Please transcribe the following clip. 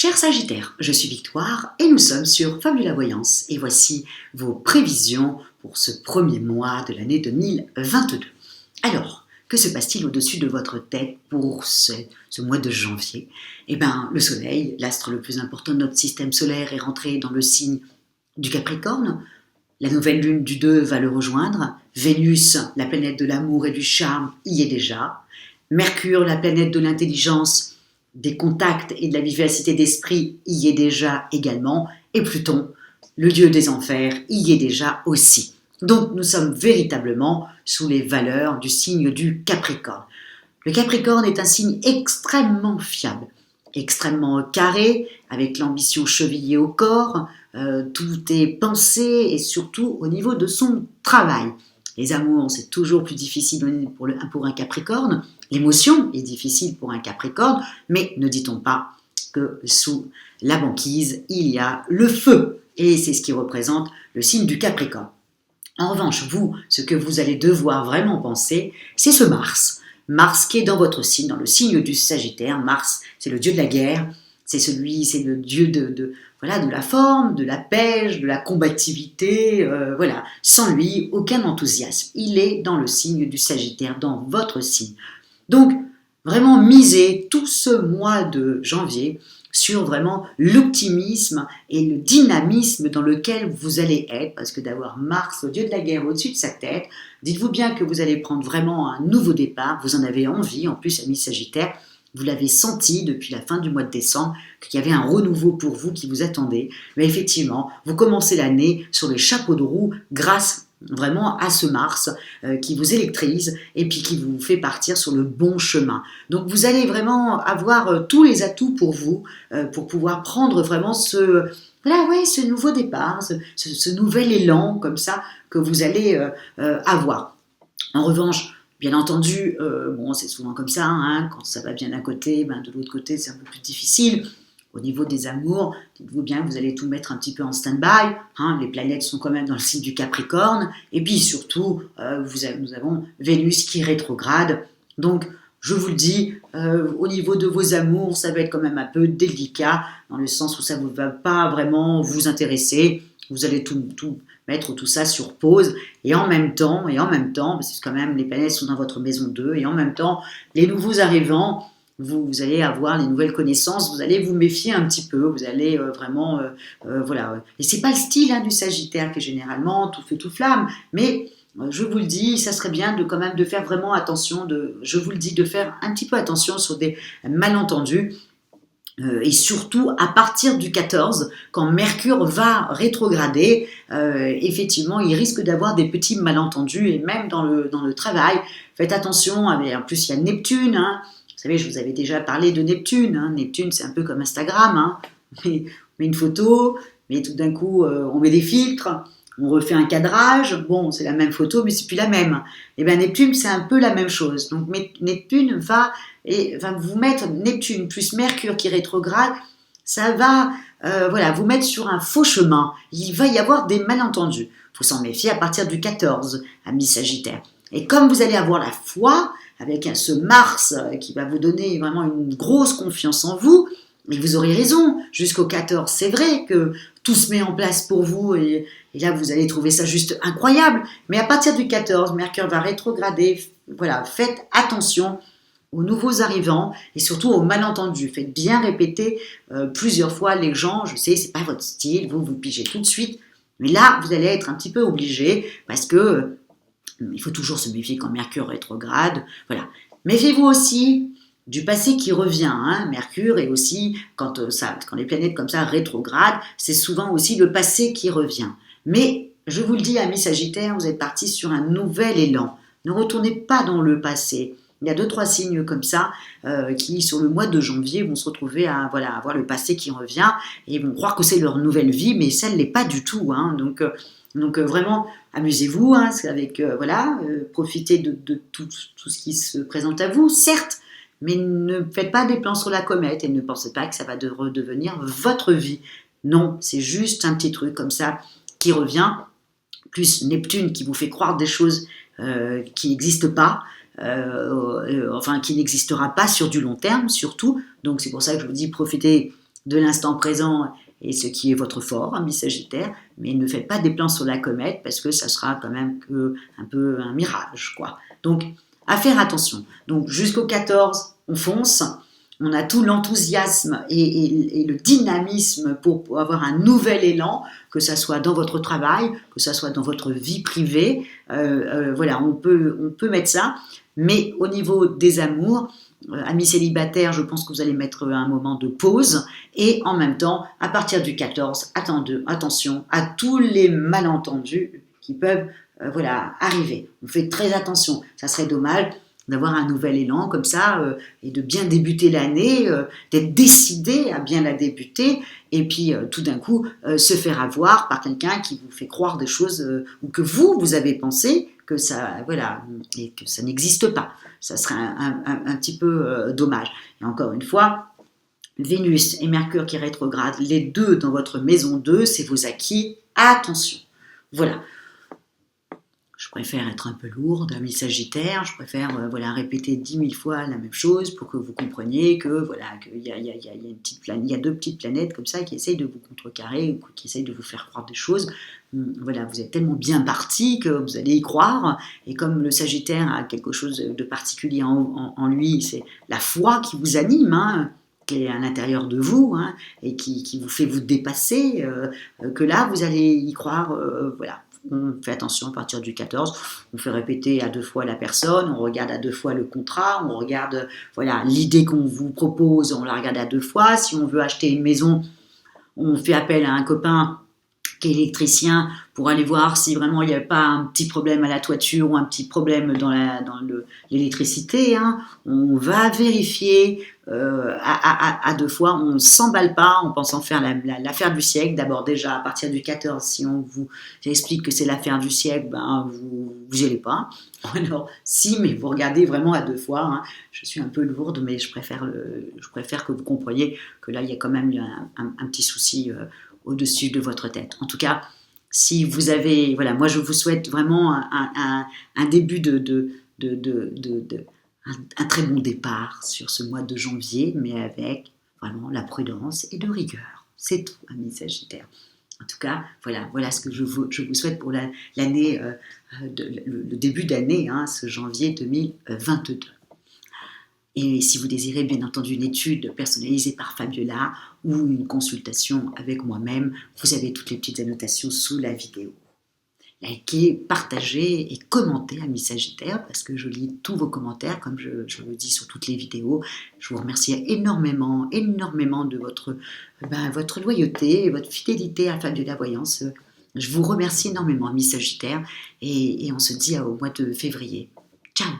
Cher Sagittaire, je suis Victoire et nous sommes sur Fabula Voyance et voici vos prévisions pour ce premier mois de l'année 2022. Alors, que se passe-t-il au-dessus de votre tête pour ce mois de janvier? Eh bien, le Soleil, l'astre le plus important de notre système solaire, est rentré dans le signe du Capricorne. La nouvelle lune du 2 va le rejoindre. Vénus, la planète de l'amour et du charme, y est déjà. Mercure, la planète de l'intelligence, des contacts et de la vivacité d'esprit, y est déjà également. Et Pluton, le dieu des enfers, y est déjà aussi. Donc nous sommes véritablement sous les valeurs du signe du Capricorne. Le Capricorne est un signe extrêmement fiable, extrêmement carré, avec l'ambition chevillée au corps. Tout est pensé et surtout au niveau de son travail. Les amours, c'est toujours plus difficile pour un Capricorne. L'émotion est difficile pour un Capricorne, mais ne dit-on pas que sous la banquise, il y a le feu. Et c'est ce qui représente le signe du Capricorne. En revanche, vous, ce que vous allez devoir vraiment penser, c'est ce Mars. Mars qui est dans votre signe, dans le signe du Sagittaire. Mars, c'est le dieu de la guerre, c'est le dieu de la forme, de la pêche, de la combativité. Voilà. Sans lui, aucun enthousiasme. Il est dans le signe du Sagittaire, dans votre signe. Donc, vraiment miser tout ce mois de janvier sur vraiment l'optimisme et le dynamisme dans lequel vous allez être, parce que d'avoir Mars, le dieu de la guerre, au-dessus de sa tête, dites-vous bien que vous allez prendre vraiment un nouveau départ, vous en avez envie, en plus, amis Sagittaire, vous l'avez senti depuis la fin du mois de décembre, qu'il y avait un renouveau pour vous qui vous attendait, mais effectivement, vous commencez l'année sur les chapeaux de roue grâce vraiment à ce Mars qui vous électrise et puis qui vous fait partir sur le bon chemin. Donc vous allez vraiment avoir tous les atouts pour vous, pour pouvoir prendre vraiment ce nouveau départ, ce nouvel élan comme ça que vous allez avoir. En revanche, bien entendu, c'est souvent comme ça, hein, quand ça va bien d'un côté, de l'autre côté c'est un peu plus difficile. Au niveau des amours, dites-vous bien que vous allez tout mettre un petit peu en stand-by. Hein, les planètes sont quand même dans le signe du Capricorne. Et puis surtout, nous avons Vénus qui rétrograde. Donc, je vous le dis, au niveau de vos amours, ça va être quand même un peu délicat, dans le sens où ça ne va pas vraiment vous intéresser. Vous allez mettre tout ça sur pause. Et en même temps, parce que quand même les planètes sont dans votre maison 2, et en même temps, les nouveaux arrivants, vous allez avoir les nouvelles connaissances, vous allez vous méfier un petit peu, vous allez vraiment, voilà. Et c'est pas le style du Sagittaire qui est généralement tout feu tout flamme, mais je vous le dis, ça serait bien quand même de faire vraiment attention, de faire un petit peu attention sur des malentendus. Et surtout à partir du 14, quand Mercure va rétrograder, effectivement, il risque d'avoir des petits malentendus, et même dans le travail, faites attention. En plus, il y a Neptune, hein. Vous savez, je vous avais déjà parlé de Neptune. Hein. Neptune, c'est un peu comme Instagram. Hein. On met une photo, mais tout d'un coup, on met des filtres, on refait un cadrage. Bon, c'est la même photo, mais c'est plus la même. Et bien, Neptune, c'est un peu la même chose. Donc, Neptune va vous mettre, Neptune plus Mercure qui rétrograde, ça va vous mettre sur un faux chemin. Il va y avoir des malentendus. Il faut s'en méfier à partir du 14, amis Sagittaire. Et comme vous allez avoir la foi, avec ce Mars qui va vous donner vraiment une grosse confiance en vous, mais vous aurez raison, jusqu'au 14, c'est vrai que tout se met en place pour vous, et là vous allez trouver ça juste incroyable, mais à partir du 14, Mercure va rétrograder, voilà, faites attention aux nouveaux arrivants et surtout aux malentendus, faites bien répéter plusieurs fois les gens, je sais, c'est pas votre style, vous pigez tout de suite, mais là vous allez être un petit peu obligé, parce que il faut toujours se méfier quand Mercure rétrograde. Voilà. Méfiez-vous aussi du passé qui revient. Hein. Mercure, et aussi, quand les planètes comme ça rétrogradent, c'est souvent aussi le passé qui revient. Mais, je vous le dis, amis Sagittaires, vous êtes partis sur un nouvel élan. Ne retournez pas dans le passé. Il y a 2-3 signes comme ça qui, sur le mois de janvier, vont se retrouver à avoir le passé qui revient et vont croire que c'est leur nouvelle vie, mais ça ne l'est pas du tout. Hein. Donc vraiment, amusez-vous, hein, profitez de tout ce qui se présente à vous, certes, mais ne faites pas des plans sur la comète et ne pensez pas que ça va redevenir votre vie. Non, c'est juste un petit truc comme ça qui revient, plus Neptune qui vous fait croire des choses qui n'existent pas, qui n'existera pas sur du long terme surtout. Donc c'est pour ça que je vous dis, profitez de l'instant présent et ce qui est votre fort, ami Sagittaire, mais ne faites pas des plans sur la comète parce que ça sera quand même un peu un mirage, quoi. Donc, à faire attention. Donc, jusqu'au 14, on fonce. On a tout l'enthousiasme et le dynamisme pour avoir un nouvel élan, que ça soit dans votre travail, que ça soit dans votre vie privée. Voilà, on peut mettre ça. Mais au niveau des amours, amis célibataires, je pense que vous allez mettre un moment de pause. Et en même temps, à partir du 14, attention à tous les malentendus qui peuvent arriver. On fait très attention. Ça serait dommage d'avoir un nouvel élan comme ça et de bien débuter l'année, d'être décidé à bien la débuter et puis tout d'un coup se faire avoir par quelqu'un qui vous fait croire des choses ou que vous avez pensé que ça, voilà, et que ça n'existe pas. Ça serait un petit peu dommage. Et encore une fois, Vénus et Mercure qui rétrogradent, les deux dans votre maison 2, c'est vos acquis. Attention. Voilà. Je préfère être un peu lourde, ami Sagittaire, je préfère répéter 10 000 fois la même chose pour que vous compreniez que qu'il y a deux petites planètes comme ça qui essayent de vous contrecarrer ou qui essayent de vous faire croire des choses. Voilà, vous êtes tellement bien parti que vous allez y croire. Et comme le Sagittaire a quelque chose de particulier en lui, c'est la foi qui vous anime, hein, qui est à l'intérieur de vous, hein, et qui vous fait vous dépasser, que là, vous allez y croire, voilà. On fait attention à partir du 14, on fait répéter à 2 fois la personne, on regarde à 2 fois le contrat, on regarde l'idée qu'on vous propose, on la regarde à 2 fois. Si on veut acheter une maison, on fait appel à un copain qui est électricien pour aller voir si vraiment il n'y a pas un petit problème à la toiture ou un petit problème dans l'électricité. Hein. On va vérifier à 2 fois, on ne s'emballe pas en pensant faire l'affaire du siècle. D'abord déjà à partir du 14, si on vous explique que c'est l'affaire du siècle, vous n'y allez pas. Alors si, mais vous regardez vraiment à 2 fois. Hein. Je suis un peu lourde, mais je préfère que vous compreniez que là il y a quand même un petit souci au-dessus de votre tête. En tout cas, si vous avez, moi je vous souhaite vraiment un début un très bon départ sur ce mois de janvier, mais avec vraiment la prudence et de rigueur. C'est tout, amis Sagittaires. En tout cas, voilà ce que je vous souhaite pour l'année, le début d'année, hein, ce janvier 2022. Et si vous désirez bien entendu une étude personnalisée par Fabiola ou une consultation avec moi-même, vous avez toutes les petites annotations sous la vidéo. Likez, partagez et commentez, amis Sagittaires, parce que je lis tous vos commentaires, comme je le dis sur toutes les vidéos. Je vous remercie énormément de votre loyauté et votre fidélité à Fabiola Voyance. Je vous remercie énormément, amis Sagittaires, et on se dit au mois de février. Ciao!